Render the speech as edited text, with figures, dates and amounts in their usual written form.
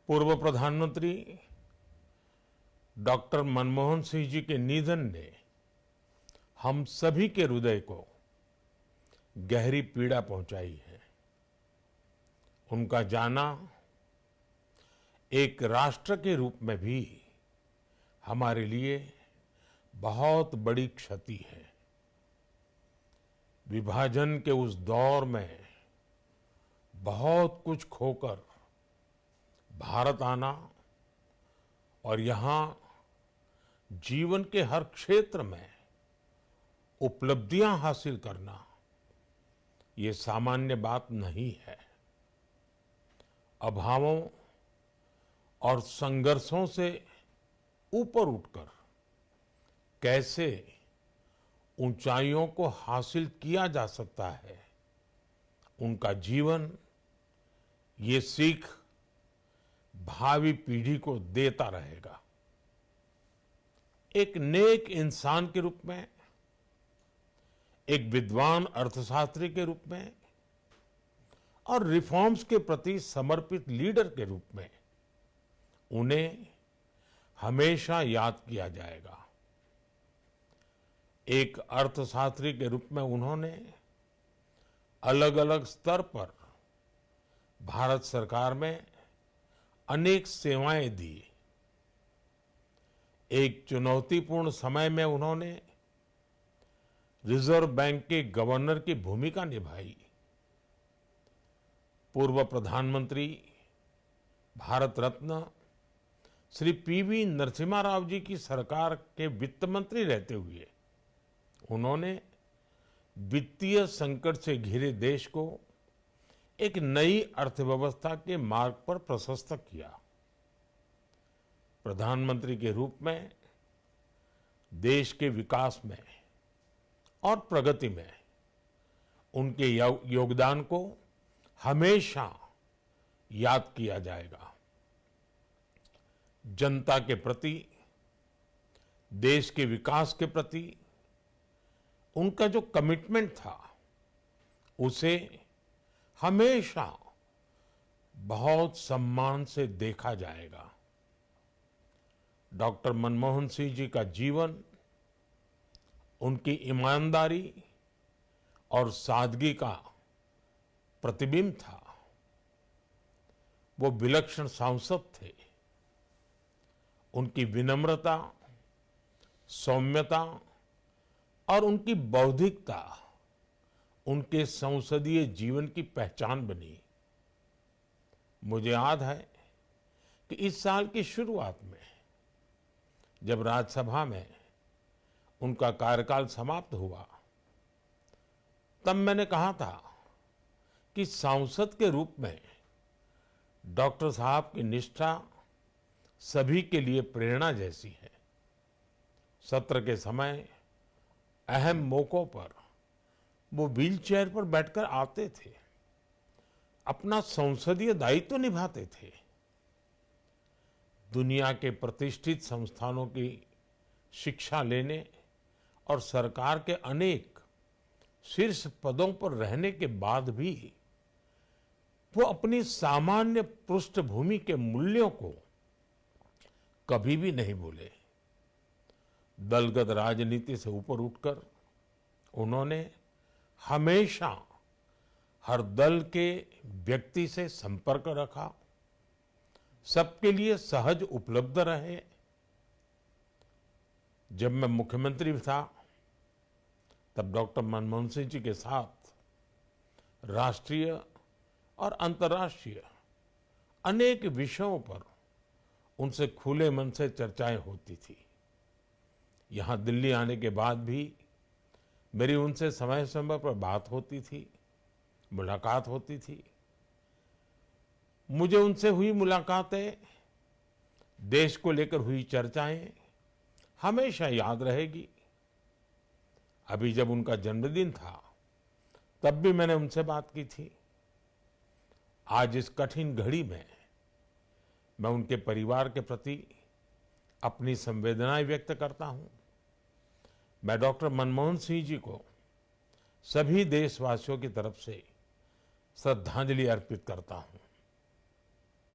पूर्व प्रधानमंत्री डॉक्टर मनमोहन सिंह जी के निधन ने हम सभी के हृदय को गहरी पीड़ा पहुंचाई है। उनका जाना एक राष्ट्र के रूप में भी हमारे लिए बहुत बड़ी क्षति है। विभाजन के उस दौर में बहुत कुछ खोकर भारत आना और यहाँ जीवन के हर क्षेत्र में उपलब्धियां हासिल करना ये सामान्य बात नहीं है। अभावों और संघर्षों से ऊपर उठकर कैसे ऊंचाइयों को हासिल किया जा सकता है, उनका जीवन ये सीख भावी पीढ़ी को देता रहेगा। एक नेक इंसान के रूप में, एक विद्वान अर्थशास्त्री के रूप में और रिफॉर्म्स के प्रति समर्पित लीडर के रूप में उन्हें हमेशा याद किया जाएगा। एक अर्थशास्त्री के रूप में उन्होंने अलग अलग स्तर पर भारत सरकार में अनेक सेवाएं दी। एक चुनौतीपूर्ण समय में उन्होंने रिजर्व बैंक के गवर्नर की भूमिका निभाई। पूर्व प्रधानमंत्री भारत रत्न श्री पीवी नरसिम्हा राव जी की सरकार के वित्त मंत्री रहते हुए उन्होंने वित्तीय संकट से घिरे देश को एक नई अर्थव्यवस्था के मार्ग पर प्रशस्त किया। प्रधानमंत्री के रूप में देश के विकास में और प्रगति में उनके योगदान को हमेशा याद किया जाएगा। जनता के प्रति, देश के विकास के प्रति उनका जो कमिटमेंट था उसे हमेशा बहुत सम्मान से देखा जाएगा। डॉक्टर मनमोहन सिंह जी का जीवन उनकी ईमानदारी और सादगी का प्रतिबिंब था। वो विलक्षण सांसद थे। उनकी विनम्रता, सौम्यता और उनकी बौद्धिकता उनके संसदीय जीवन की पहचान बनी। मुझे याद है कि इस साल की शुरुआत में जब राज्यसभा में उनका कार्यकाल समाप्त हुआ, तब मैंने कहा था कि सांसद के रूप में डॉक्टर साहब की निष्ठा सभी के लिए प्रेरणा जैसी है। सत्र के समय अहम मौकों पर वो व्हीलचेयर पर बैठकर आते थे, अपना संसदीय दायित्व निभाते थे। दुनिया के प्रतिष्ठित संस्थानों की शिक्षा लेने और सरकार के अनेक शीर्ष पदों पर रहने के बाद भी वो अपनी सामान्य पृष्ठभूमि के मूल्यों को कभी भी नहीं भूले। दलगत राजनीति से ऊपर उठकर उन्होंने हमेशा हर दल के व्यक्ति से संपर्क रखा, सबके लिए सहज उपलब्ध रहे। जब मैं मुख्यमंत्री था तब डॉक्टर मनमोहन सिंह जी के साथ राष्ट्रीय और अंतर्राष्ट्रीय अनेक विषयों पर उनसे खुले मन से चर्चाएं होती थी। यहाँ दिल्ली आने के बाद भी मेरी उनसे समय समय पर बात होती थी, मुलाकात होती थी। मुझे उनसे हुई मुलाकातें, देश को लेकर हुई चर्चाएं हमेशा याद रहेगी। अभी जब उनका जन्मदिन था तब भी मैंने उनसे बात की थी। आज इस कठिन घड़ी में मैं उनके परिवार के प्रति अपनी संवेदनाएं व्यक्त करता हूं। मैं डॉक्टर मनमोहन सिंह जी को सभी देशवासियों की तरफ से श्रद्धांजलि अर्पित करता हूं।